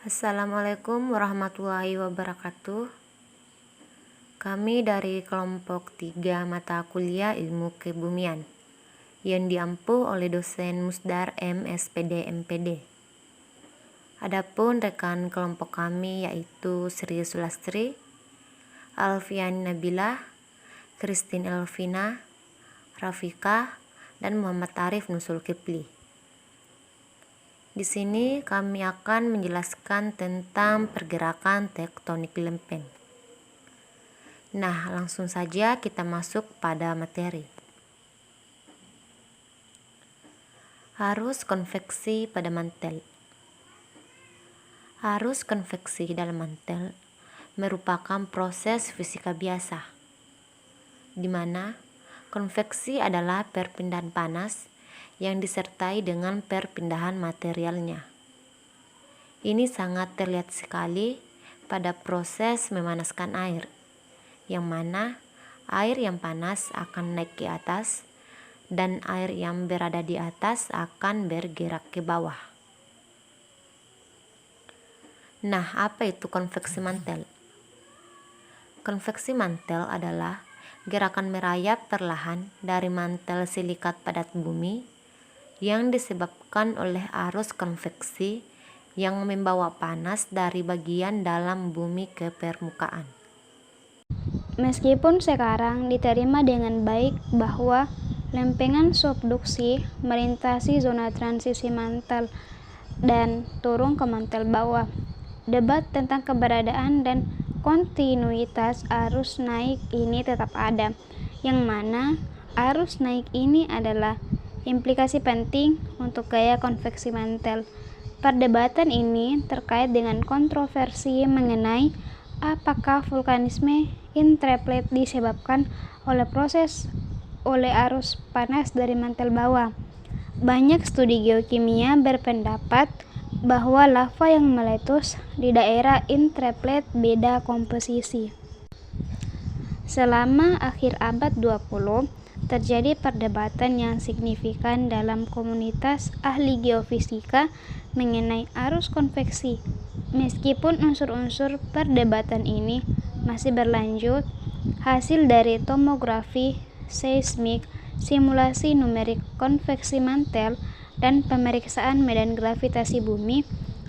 Assalamualaikum warahmatullahi wabarakatuh. Kami dari kelompok 3 mata kuliah Ilmu Kebumian yang diampu oleh dosen Musdar M. SPD MPD. Adapun rekan kelompok kami yaitu Sri Sulastri, Alfian Nabilah, Christine Elvina, Rafika, dan Muhammad Arif Nusul Kipli. Di sini kami akan menjelaskan tentang pergerakan tektonik lempeng. Nah, langsung saja kita masuk pada materi. Arus konveksi pada mantel. Arus konveksi dalam mantel merupakan proses fisika biasa, di mana konveksi adalah perpindahan panas yang disertai dengan perpindahan materialnya. Ini sangat terlihat sekali pada proses memanaskan air, yang mana air yang panas akan naik ke atas dan air yang berada di atas akan bergerak ke bawah. Nah, apa itu konveksi mantel? Konveksi mantel adalah gerakan merayap perlahan dari mantel silikat padat bumi yang disebabkan oleh arus konveksi yang membawa panas dari bagian dalam bumi ke permukaan. Meskipun sekarang diterima dengan baik bahwa lempengan subduksi melintasi zona transisi mantel dan turun ke mantel bawah, debat tentang keberadaan dan kontinuitas arus naik ini tetap ada, yang mana arus naik ini adalah implikasi penting untuk gaya konveksi mantel. Perdebatan ini terkait dengan kontroversi mengenai apakah vulkanisme intraplate disebabkan oleh arus panas dari mantel bawah. Banyak studi geokimia berpendapat bahwa lava yang meletus di daerah intraplate beda komposisi. Selama akhir abad 20, terjadi perdebatan yang signifikan dalam komunitas ahli geofisika mengenai arus konveksi. Meskipun unsur-unsur perdebatan ini masih berlanjut, hasil dari tomografi seismik, simulasi numerik konveksi mantel, dan pemeriksaan medan gravitasi bumi,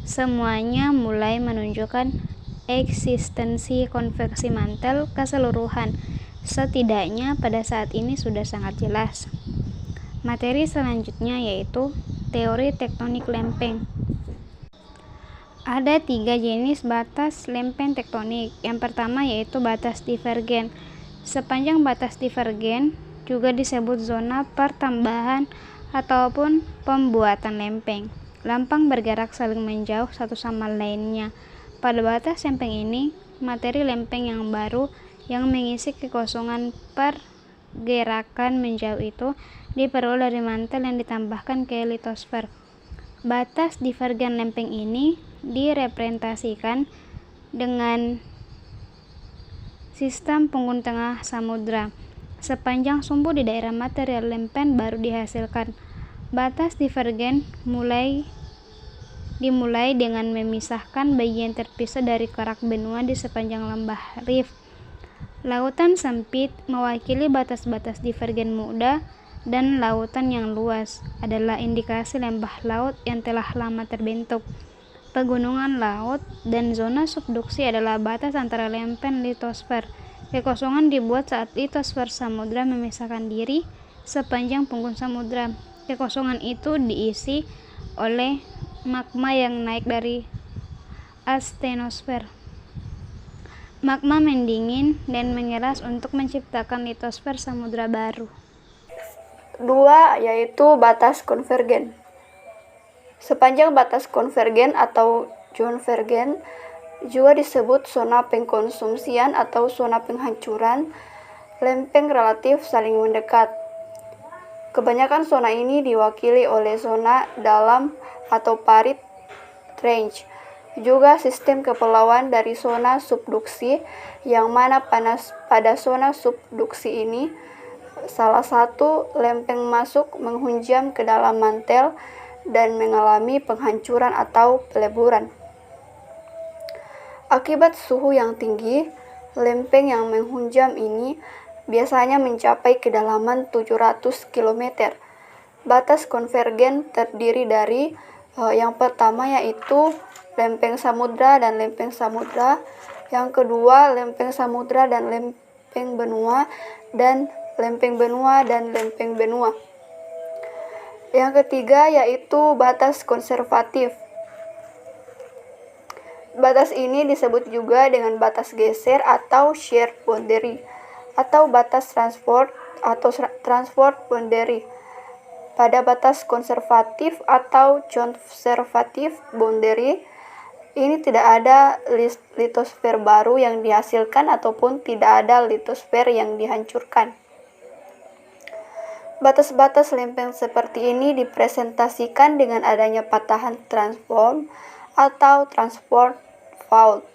semuanya mulai menunjukkan eksistensi konveksi mantel keseluruhan. Setidaknya pada saat ini sudah sangat jelas. Materi selanjutnya yaitu teori tektonik lempeng. Ada 3 jenis batas lempeng tektonik. Yang pertama yaitu batas divergen. Sepanjang batas divergen juga disebut zona pertambahan ataupun pembuatan lempeng. Lempeng bergerak saling menjauh satu sama lainnya. Pada batas lempeng ini, materi lempeng yang baru yang mengisi kekosongan pergerakan menjauh itu diperoleh dari mantel yang ditambahkan ke litosfer. Batas divergen lempeng ini direpresentasikan dengan sistem punggung tengah samudra. Sepanjang sumbu di daerah material lempeng baru dihasilkan. Batas divergen dimulai dengan memisahkan bagian terpisah dari kerak benua di sepanjang lembah Rift. Lautan sempit mewakili batas-batas divergen muda, dan lautan yang luas adalah indikasi lembah laut yang telah lama terbentuk. Pegunungan laut dan zona subduksi adalah batas antara lempeng litosfer. Kekosongan dibuat saat litosfer samudra memisahkan diri sepanjang punggung samudra. Kekosongan itu diisi oleh magma yang naik dari astenosfer. Magma mendingin dan mengeras untuk menciptakan litosfer samudra baru. 2 yaitu batas konvergen. Sepanjang batas konvergen atau konvergen juga disebut zona pengkonsumsian atau zona penghancuran, lempeng relatif saling mendekat. Kebanyakan zona ini diwakili oleh zona dalam atau parit trench. Juga sistem kepulauan dari zona subduksi, yang mana pada zona subduksi ini salah satu lempeng masuk menghunjam ke dalam mantel dan mengalami penghancuran atau peleburan. Akibat suhu yang tinggi, lempeng yang menghunjam ini biasanya mencapai kedalaman 700 km. Batas konvergen terdiri dari yang pertama yaitu lempeng samudra dan lempeng samudra, yang kedua lempeng samudra dan lempeng benua, dan lempeng benua dan lempeng benua. Yang ketiga yaitu batas konservatif. Batas ini disebut juga dengan batas geser atau shear boundary, atau batas transport atau transport boundary. Pada batas konservatif atau conservative boundary, ini tidak ada litosfer baru yang dihasilkan ataupun tidak ada litosfer yang dihancurkan. Batas-batas lempeng seperti ini dipresentasikan dengan adanya patahan transform atau transport fault.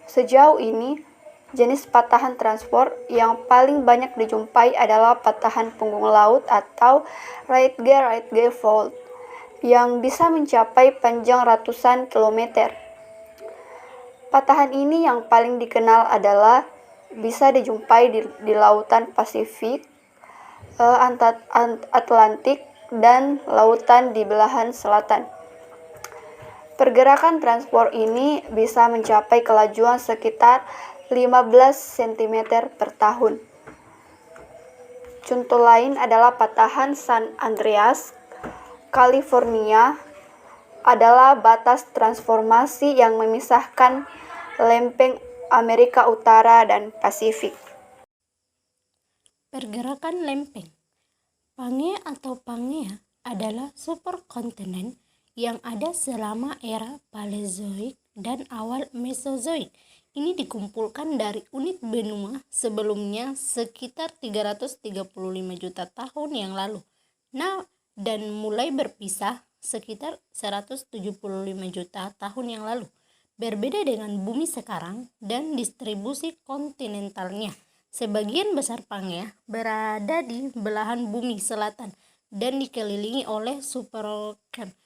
Sejauh ini, jenis patahan transport yang paling banyak dijumpai adalah patahan punggung laut atau Radgay fault yang bisa mencapai panjang ratusan kilometer. Patahan ini yang paling dikenal adalah bisa dijumpai di lautan Pasifik, Atlantik, dan lautan di belahan selatan. Pergerakan transport ini bisa mencapai kelajuan sekitar 15 cm per tahun. Contoh lain adalah patahan San Andreas, California, adalah batas transformasi yang memisahkan lempeng Amerika Utara dan Pasifik. Pergerakan lempeng. Pangea atau Pangea adalah superkontinen yang ada selama era Paleozoik dan awal Mesozoik. Ini dikumpulkan dari unit benua sebelumnya sekitar 335 juta tahun yang lalu. Dan mulai berpisah sekitar 175 juta tahun yang lalu. Berbeda dengan bumi sekarang dan distribusi kontinentalnya. Sebagian besar Pangea berada di belahan bumi selatan dan dikelilingi oleh superkontinen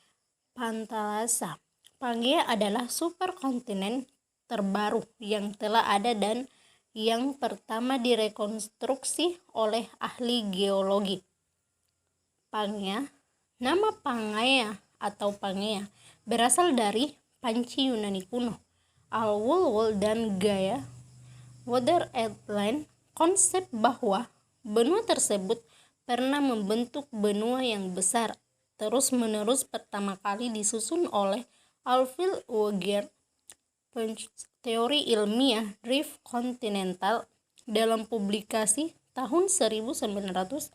Panthalassa. Pangea adalah superkontinen terbaru yang telah ada dan yang pertama direkonstruksi oleh ahli geologi. Pangea. Nama Pangaea atau Pangea berasal dari panci Yunani kuno, Al-Wulwul dan Gaia Water Atlant. Konsep bahwa benua tersebut pernah membentuk benua yang besar terus-menerus pertama kali disusun oleh Alfred Wegener, teori ilmiah drift kontinental, dalam publikasi tahun 1912,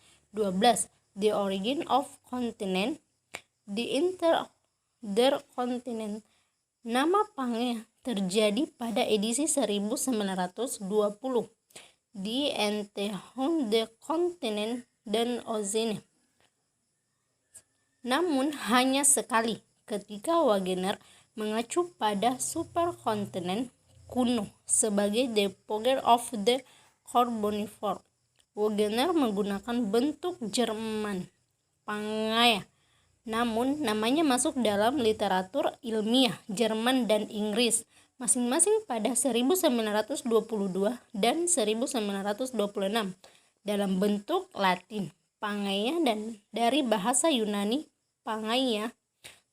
The Origin of Continent, The Intercontinental. Nama Pangea terjadi pada edisi 1920 di Entehon de Continent dan Ozene. Namun hanya sekali ketika Wegener mengacu pada superkontinen kuno sebagai the founder of the Carboniferous. Wegener menggunakan bentuk Jerman Pangaea, namun namanya masuk dalam literatur ilmiah Jerman dan Inggris masing-masing pada 1922 dan 1926 dalam bentuk Latin Pangaea dan dari bahasa Yunani Pangaea,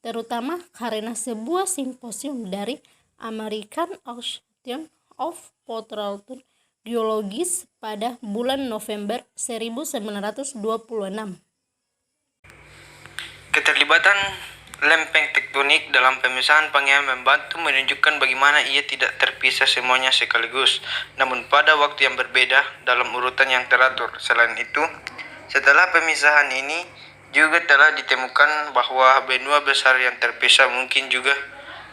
terutama karena sebuah simposium dari American Association of Petroleum Geologists pada bulan November 1926. Keterlibatan lempeng tektonik dalam pemisahan Pangea membantu menunjukkan bagaimana ia tidak terpisah semuanya sekaligus, namun pada waktu yang berbeda dalam urutan yang teratur. Selain itu, setelah pemisahan ini juga telah ditemukan bahwa benua besar yang terpisah mungkin juga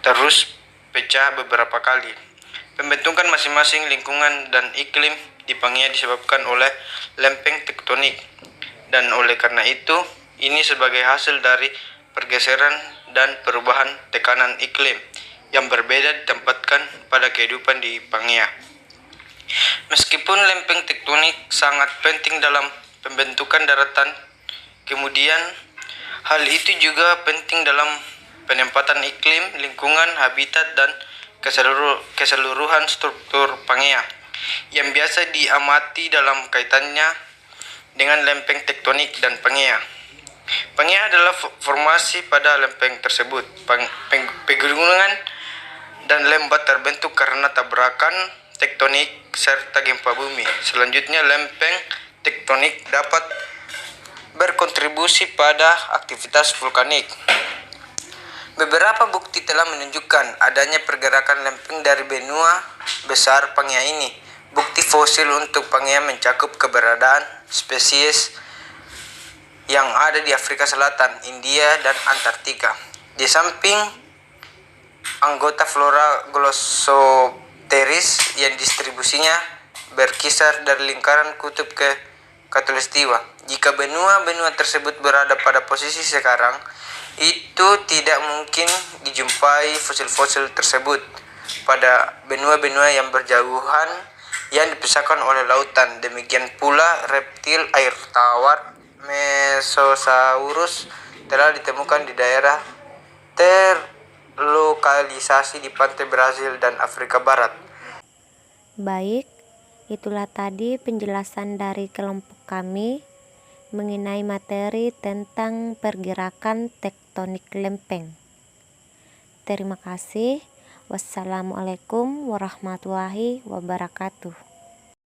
terus pecah beberapa kali. Pembentukan masing-masing lingkungan dan iklim di Pangea disebabkan oleh lempeng tektonik, dan oleh karena itu ini sebagai hasil dari pergeseran dan perubahan tekanan iklim yang berbeda ditempatkan pada kehidupan di Pangea. Meskipun lempeng tektonik sangat penting dalam pembentukan daratan, kemudian hal itu juga penting dalam penempatan iklim, lingkungan, habitat, dan keseluruhan struktur Pangea yang biasa diamati dalam kaitannya dengan lempeng tektonik dan Pangea. Pangea adalah formasi pada lempeng tersebut. Pegunungan dan lembah terbentuk karena tabrakan tektonik serta gempa bumi. Selanjutnya, lempeng tektonik dapat berkontribusi pada aktivitas vulkanik. Beberapa bukti telah menunjukkan adanya pergerakan lempeng dari benua besar Pangea ini. Bukti fosil untuk Pangea mencakup keberadaan spesies yang ada di Afrika Selatan, India, dan Antartika. Di samping anggota flora Glossopteris yang distribusinya berkisar dari lingkaran kutub ke Khatulistiwa. Jika benua-benua tersebut berada pada posisi sekarang, itu tidak mungkin dijumpai fosil-fosil tersebut pada benua-benua yang berjauhan yang dipisahkan oleh lautan. Demikian pula reptil air tawar Mesosaurus telah ditemukan di daerah terlokalisasi di pantai Brazil dan Afrika Barat. Baik, itulah tadi penjelasan dari kelompok kami mengenai materi tentang pergerakan tektonik lempeng. Terima kasih. Wassalamualaikum warahmatullahi wabarakatuh.